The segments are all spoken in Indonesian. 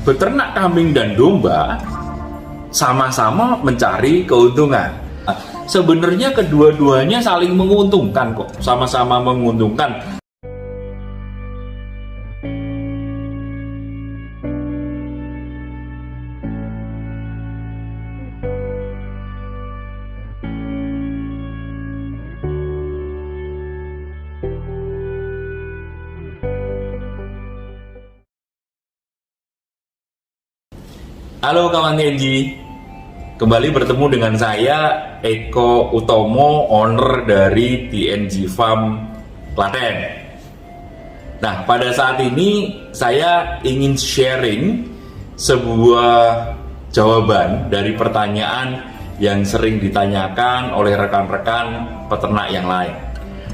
beternak kambing dan domba sama-sama mencari keuntungan. Sebenarnya kedua-duanya saling menguntungkan kok, sama-sama menguntungkan. Halo kawan TNG, kembali bertemu dengan saya Eko Utomo, owner dari TNG Farm Klaten. Nah, pada saat ini saya ingin sharing sebuah jawaban dari pertanyaan yang sering ditanyakan oleh rekan-rekan peternak yang lain.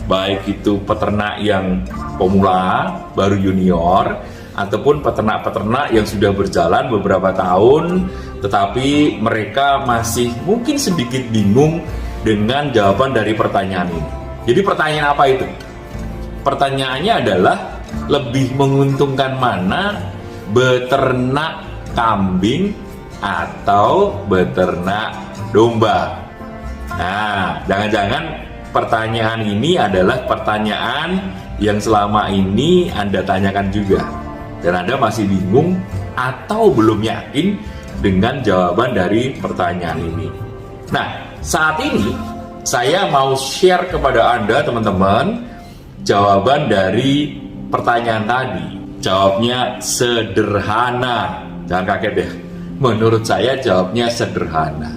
Baik itu peternak yang pemula, baru junior, ataupun peternak-peternak yang sudah berjalan beberapa tahun, tetapi mereka masih mungkin sedikit bingung dengan jawaban dari pertanyaan ini. Jadi pertanyaan apa itu? Pertanyaannya adalah, lebih menguntungkan mana beternak kambing atau beternak domba? Nah, jangan-jangan pertanyaan ini adalah pertanyaan yang selama ini Anda tanyakan juga, dan Anda masih bingung atau belum yakin dengan jawaban dari pertanyaan ini. Nah, saat ini saya mau share kepada Anda, teman-teman, jawaban dari pertanyaan tadi. Jawabnya sederhana. Jangan kaget ya. Menurut saya jawabnya sederhana.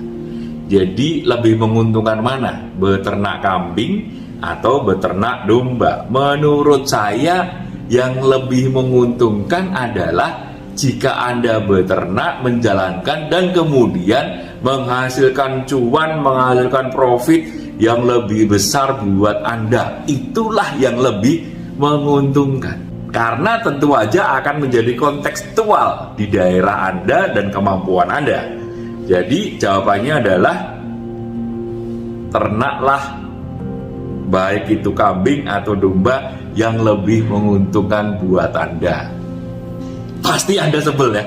Jadi lebih menguntungkan mana? Beternak kambing atau beternak domba? Menurut saya yang lebih menguntungkan adalah jika Anda beternak, menjalankan, dan kemudian menghasilkan cuan, menghasilkan profit yang lebih besar buat Anda. Itulah yang lebih menguntungkan. Karena tentu aja akan menjadi kontekstual di daerah Anda dan kemampuan Anda. Jadi jawabannya adalah ternaklah, baik itu kambing atau domba, yang lebih menguntungkan buat Anda. Pasti Anda sebel ya,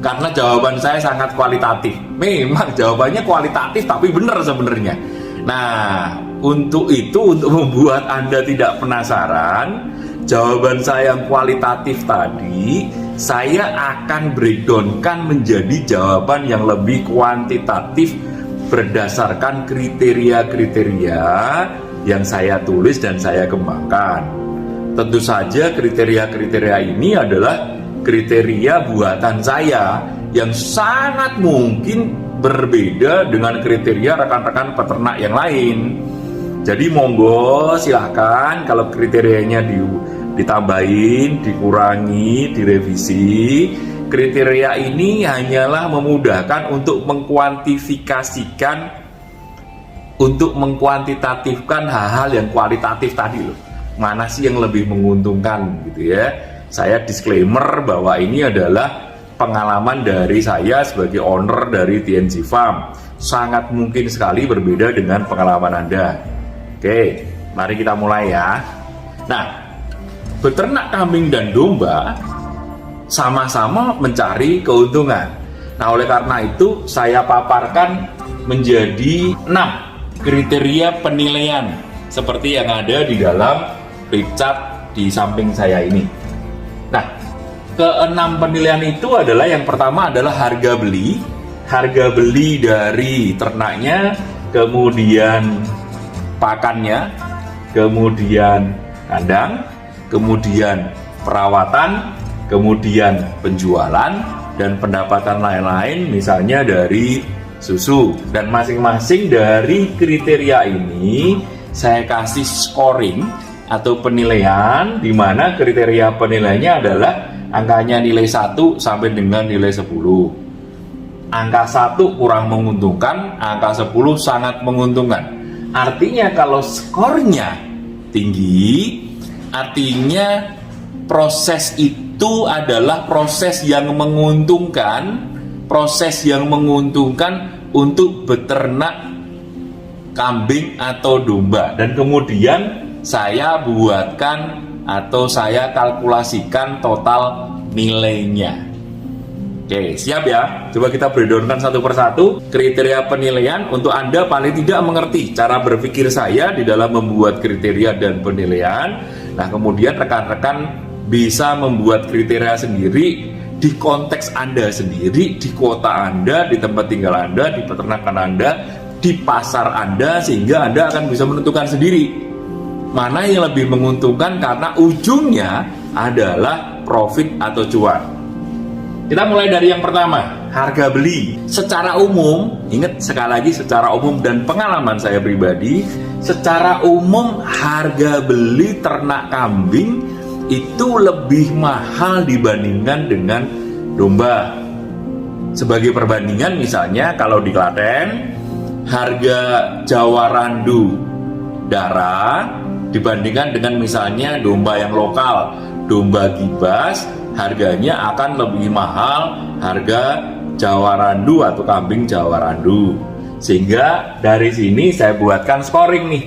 karena jawaban saya sangat kualitatif. Memang jawabannya kualitatif tapi benar sebenarnya. Nah, untuk itu, untuk membuat Anda tidak penasaran, jawaban saya yang kualitatif tadi saya akan breakdownkan menjadi jawaban yang lebih kuantitatif berdasarkan kriteria-kriteria yang saya tulis dan saya kembangkan. Tentu saja kriteria-kriteria ini adalah kriteria buatan saya yang sangat mungkin berbeda dengan kriteria rekan-rekan peternak yang lain. Jadi monggo silahkan kalau kriterianya ditambahin, dikurangi, direvisi. Kriteria ini hanyalah memudahkan untuk mengkuantifikasikan, untuk mengkuantitatifkan hal-hal yang kualitatif tadi loh. Mana sih yang lebih menguntungkan gitu ya. Saya disclaimer bahwa ini adalah pengalaman dari saya sebagai owner dari TNG Farm. Sangat mungkin sekali berbeda dengan pengalaman Anda. Oke, mari kita mulai ya. Nah, beternak kambing dan domba sama-sama mencari keuntungan. Nah, oleh karena itu saya paparkan menjadi 6 kriteria penilaian seperti yang ada di dalam flipchart di samping saya ini. Nah, ke-6 penilaian itu adalah, yang pertama adalah harga beli. Harga beli dari ternaknya, kemudian pakannya, kemudian kandang, kemudian perawatan, kemudian penjualan, dan pendapatan lain-lain misalnya dari susu. Dan masing-masing dari kriteria ini saya kasih scoring atau penilaian, di mana kriteria penilaiannya adalah angkanya nilai 1 sampai dengan nilai 10. Angka 1 kurang menguntungkan, angka 10 sangat menguntungkan. Artinya kalau skornya tinggi, artinya proses itu adalah proses yang menguntungkan, untuk beternak kambing atau domba. Dan kemudian saya buatkan atau saya kalkulasikan total nilainya. Oke, siap ya? Coba kita breakdownkan satu persatu kriteria penilaian untuk Anda paling tidak mengerti cara berpikir saya di dalam membuat kriteria dan penilaian. Nah, kemudian rekan-rekan bisa membuat kriteria sendiri di konteks Anda sendiri, di kota Anda, di tempat tinggal Anda, di peternakan Anda, di pasar Anda, sehingga Anda akan bisa menentukan sendiri mana yang lebih menguntungkan karena ujungnya adalah profit atau cuan. Kita mulai dari yang pertama, harga beli. Secara umum, ingat sekali lagi secara umum dan pengalaman saya pribadi, secara umum harga beli ternak kambing itu lebih mahal dibandingkan dengan domba. Sebagai perbandingan misalnya kalau di Klaten, harga Jawa Randu darah dibandingkan dengan misalnya domba yang lokal, domba Gibas, harganya akan lebih mahal harga Jawa Randu atau kambing Jawa Randu. Sehingga dari sini saya buatkan scoring nih,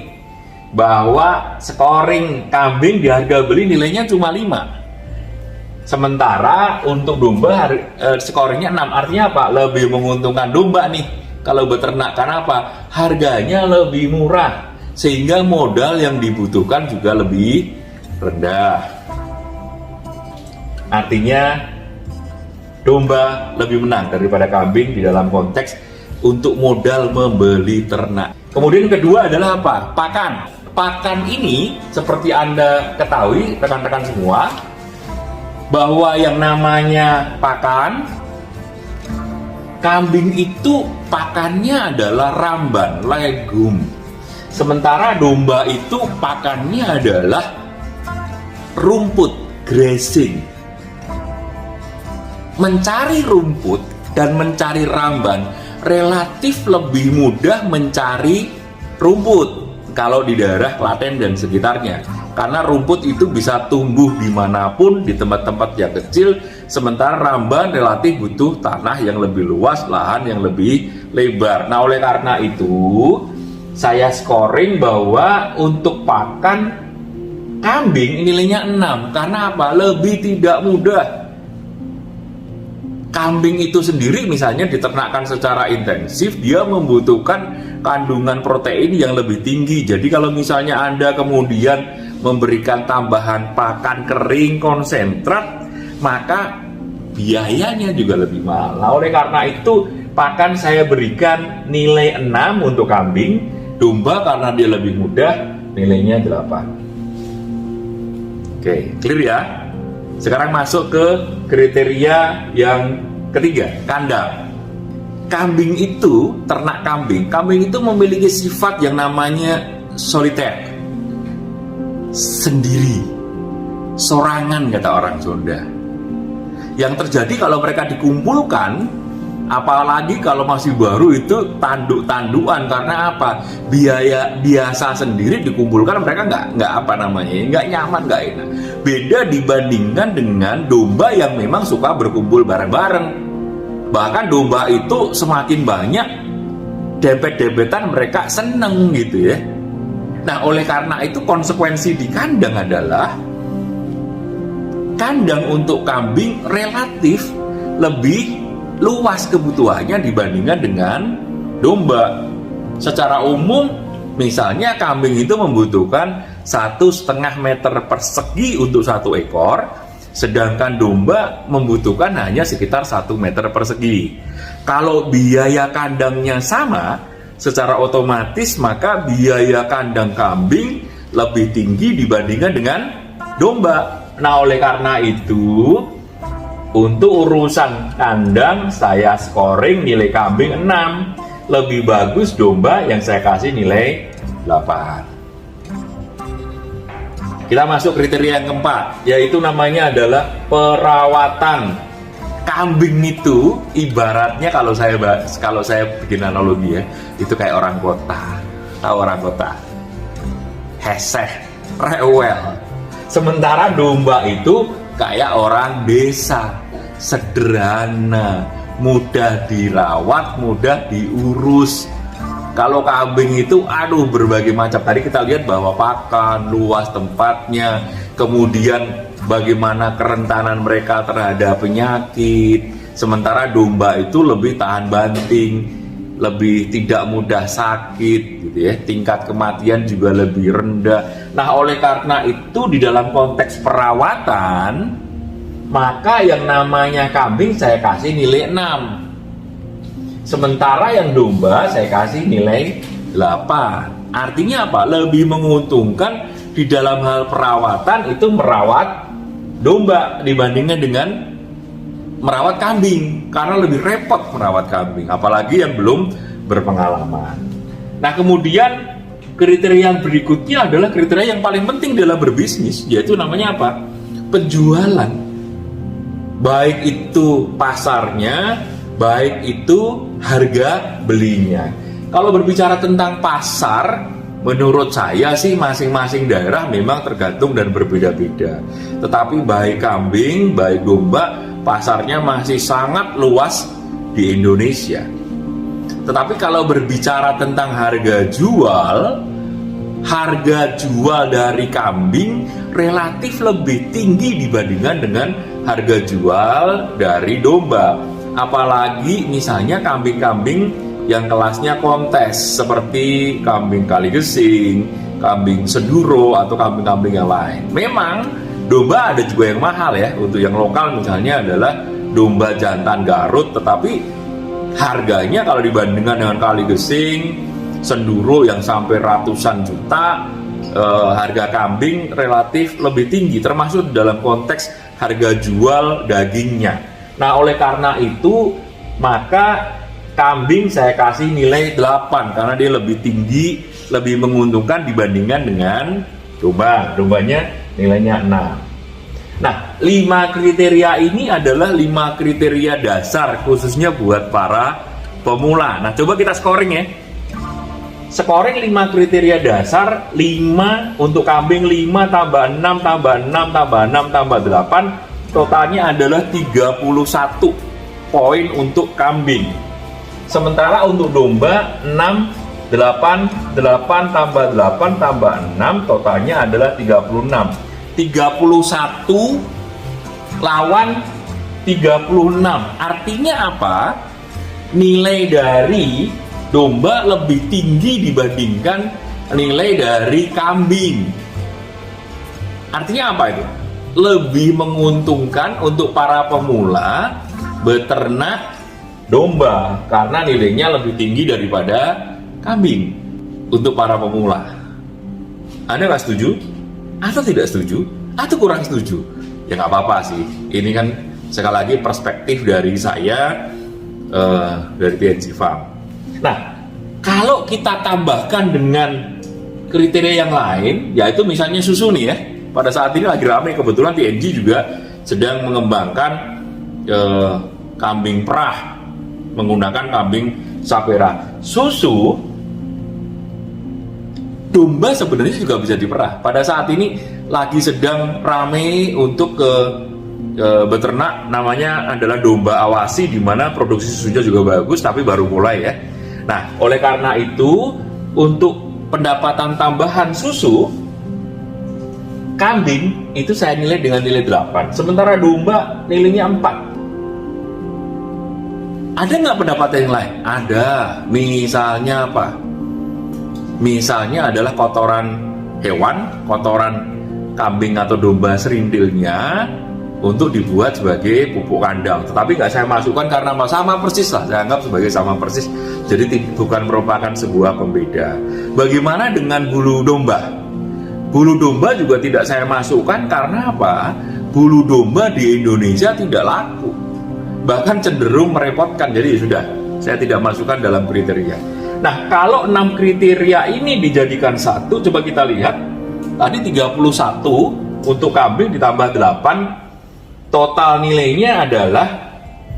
bahwa scoring kambing di harga beli nilainya cuma 5. Sementara untuk domba scoringnya 6. Artinya apa? Lebih menguntungkan domba nih kalau beternak. Karena apa? Harganya lebih murah, sehingga modal yang dibutuhkan juga lebih rendah. Artinya domba lebih menang daripada kambing di dalam konteks untuk modal membeli ternak. Kemudian kedua adalah apa? Pakan. Pakan ini seperti Anda ketahui rekan-rekan semua, bahwa yang namanya pakan kambing itu pakannya adalah ramban, legum. Sementara domba itu pakannya adalah rumput, grazing. Mencari rumput dan mencari ramban relatif lebih mudah mencari rumput kalau di daerah Klaten dan sekitarnya, karena rumput itu bisa tumbuh dimanapun di tempat-tempat yang kecil, sementara ramban relatif butuh tanah yang lebih luas, lahan yang lebih lebar. Nah, oleh karena itu saya scoring bahwa untuk pakan kambing nilainya 6. Karena apa? Lebih tidak mudah. Kambing itu sendiri misalnya diternakan secara intensif, dia membutuhkan kandungan protein yang lebih tinggi. Jadi kalau misalnya Anda kemudian memberikan tambahan pakan kering konsentrat, maka biayanya juga lebih mahal. Nah, oleh karena itu pakan saya berikan nilai 6 untuk kambing. Domba karena dia lebih mudah, nilainya 8. Oke, clear ya? Sekarang masuk ke kriteria yang ketiga, kandang. Kambing itu, ternak kambing itu memiliki sifat yang namanya soliter, sendiri, sorangan kata orang Sunda. Yang terjadi kalau mereka dikumpulkan, apalagi kalau masih baru, itu tanduk-tanduan. Karena apa? Biaya biasa sendiri dikumpulkan, mereka nggak nyaman, nggak enak. Beda dibandingkan dengan domba yang memang suka berkumpul bareng-bareng. Bahkan domba itu semakin banyak dempet-dempetan, mereka seneng gitu ya. Nah, oleh karena itu konsekuensi di kandang adalah kandang untuk kambing relatif lebih luas kebutuhannya dibandingkan dengan domba. Secara umum misalnya kambing itu membutuhkan 1,5 meter persegi untuk 1 ekor, sedangkan domba membutuhkan hanya sekitar 1 meter persegi. Kalau biaya kandangnya sama, secara otomatis maka biaya kandang kambing lebih tinggi dibandingkan dengan domba. Nah, oleh karena itu untuk urusan kandang saya scoring nilai kambing 6. Lebih bagus domba yang saya kasih nilai 8. Kita masuk kriteria yang keempat, yaitu namanya adalah perawatan. Kambing itu ibaratnya kalau saya bikin analogi ya, itu kayak orang kota. Tahu orang kota? Heseh, rewel. Sementara domba itu kayak orang desa, sederhana, mudah dirawat, mudah diurus. Kalau kambing itu berbagai macam. Tadi kita lihat bahwa pakan, luas tempatnya, kemudian bagaimana kerentanan mereka terhadap penyakit, Sementara domba itu lebih tahan banting, lebih tidak mudah sakit gitu ya. Tingkat kematian juga lebih rendah. Nah, oleh karena itu di dalam konteks perawatan, maka yang namanya kambing saya kasih nilai 6. Sementara yang domba saya kasih nilai 8. Artinya apa? Lebih menguntungkan di dalam hal perawatan itu merawat domba dibandingkan dengan merawat kambing, karena lebih repot merawat kambing, apalagi yang belum berpengalaman. Nah, kemudian kriteria yang berikutnya adalah kriteria yang paling penting dalam berbisnis, yaitu namanya apa? Penjualan. Baik itu pasarnya, baik itu harga belinya. Kalau berbicara tentang pasar, menurut saya sih masing-masing daerah memang tergantung dan berbeda-beda. Tetapi baik kambing, baik domba, pasarnya masih sangat luas di Indonesia. Tetapi kalau berbicara tentang harga jual dari kambing relatif lebih tinggi dibandingkan dengan harga jual dari domba. Apalagi misalnya kambing-kambing yang kelasnya kontes seperti kambing Kaligesing, kambing Senduro, atau kambing-kambing yang lain. Memang domba ada juga yang mahal ya. Untuk yang lokal misalnya adalah domba jantan Garut, tetapi harganya kalau dibandingkan dengan Kaligesing, Senduro yang sampai ratusan juta, harga kambing relatif lebih tinggi, termasuk dalam konteks harga jual dagingnya. Nah, oleh karena itu maka kambing saya kasih nilai 8 karena dia lebih tinggi, lebih menguntungkan dibandingkan dengan domba. Dombanya nilainya 6. Nah, 5 kriteria ini adalah 5 kriteria dasar khususnya buat para pemula. Nah, coba kita scoring ya. Scoring 5 kriteria dasar, 5 untuk kambing, 5 tambah 6 tambah 6 tambah 6 tambah 8, totalnya adalah 31 poin untuk kambing. Sementara untuk domba 6, 8, 8 tambah 8 tambah 6, totalnya adalah 36. 31 lawan 36. Artinya apa? Nilai dari domba lebih tinggi dibandingkan nilai dari kambing. Artinya apa itu? Lebih menguntungkan untuk para pemula beternak domba karena nilainya lebih tinggi daripada kambing untuk para pemula. Anda nggak setuju? Atau tidak setuju? Atau kurang setuju? Ya nggak apa-apa sih. Ini kan sekali lagi perspektif dari saya, dari TNG Farm. Nah, kalau kita tambahkan dengan kriteria yang lain, yaitu misalnya susu nih ya. Pada saat ini lagi ramai, kebetulan TNG juga sedang mengembangkan kambing perah menggunakan kambing Sapera. Susu domba sebenarnya juga bisa diperah. Pada saat ini lagi sedang ramai untuk beternak, namanya adalah domba awasi, di mana produksi susunya juga bagus, tapi baru mulai ya. Nah, oleh karena itu untuk pendapatan tambahan susu, kambing itu saya nilai dengan nilai 8, sementara domba nilainya 4. Ada nggak pendapatan yang lain? Ada. Misalnya apa? Misalnya adalah kotoran hewan, kotoran kambing atau domba serindilnya untuk dibuat sebagai pupuk kandang. Tetapi nggak saya masukkan karena sama persis lah, saya anggap sebagai sama persis. Jadi bukan merupakan sebuah pembeda. Bagaimana dengan bulu domba? Bulu domba juga tidak saya masukkan karena apa? Bulu domba di Indonesia tidak laku, bahkan cenderung merepotkan. Jadi sudah, saya tidak masukkan dalam kriteria. Nah, kalau 6 kriteria ini dijadikan satu, coba kita lihat. Tadi 31 untuk kambing ditambah 8, total nilainya adalah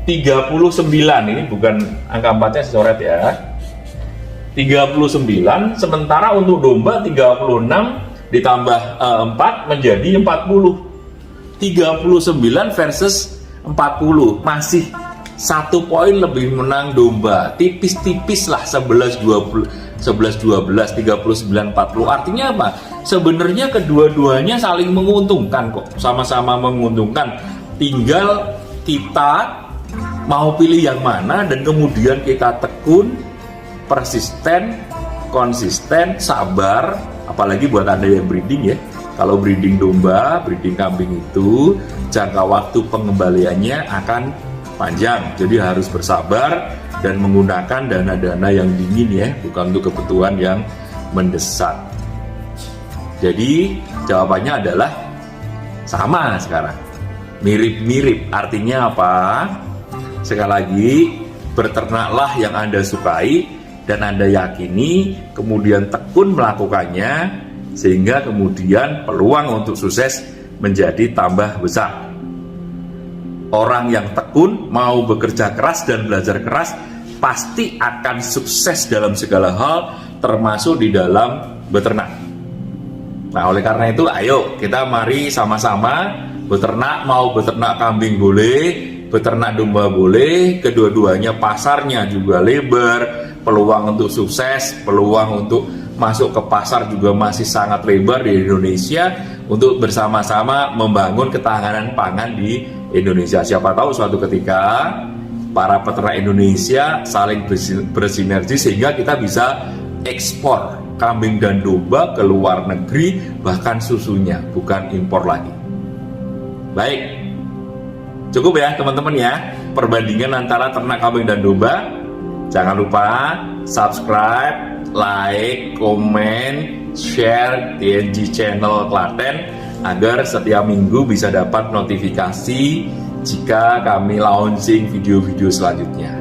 39. Ini bukan angka 4-nya saya coret ya. 39, sementara untuk domba 36 ditambah 4 menjadi 40. 39 versus 40, masih 1 poin lebih menang domba, tipis-tipis lah, 11-12, 39-40. Artinya apa? Sebenarnya kedua-duanya saling menguntungkan kok, sama-sama menguntungkan. Tinggal kita mau pilih yang mana, dan kemudian kita tekun, persisten, konsisten, sabar. Apalagi buat Anda yang breeding ya, kalau breeding domba, breeding kambing itu jangka waktu pengembaliannya akan panjang, jadi harus bersabar dan menggunakan dana-dana yang dingin ya, bukan untuk kebutuhan yang mendesak. Jadi jawabannya adalah sama sekarang, mirip-mirip. Artinya apa? Sekali lagi, berternaklah yang Anda sukai dan Anda yakini, kemudian tekun melakukannya, sehingga kemudian peluang untuk sukses menjadi tambah besar. Orang yang tekun, mau bekerja keras dan belajar keras, pasti akan sukses dalam segala hal, termasuk di dalam beternak. Nah, oleh karena itu, ayo kita mari sama-sama beternak. Mau beternak kambing boleh, beternak domba boleh, kedua-duanya pasarnya juga lebar, peluang untuk sukses, peluang untuk masuk ke pasar juga masih sangat lebar di Indonesia, untuk bersama-sama membangun ketahanan pangan di Indonesia. Siapa tahu suatu ketika para peternak Indonesia saling bersinergi sehingga kita bisa ekspor kambing dan domba ke luar negeri, bahkan susunya, bukan impor lagi. Baik, cukup ya teman-teman ya perbandingan antara ternak kambing dan domba. Jangan lupa subscribe, like, komen, share TNG Channel Klaten agar setiap minggu bisa dapat notifikasi jika kami launching video-video selanjutnya.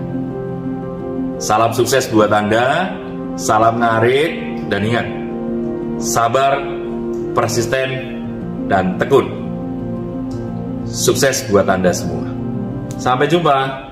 Salam sukses buat Anda, salam ngarit, dan ingat, sabar, persisten, dan tekun. Sukses buat Anda semua. Sampai jumpa.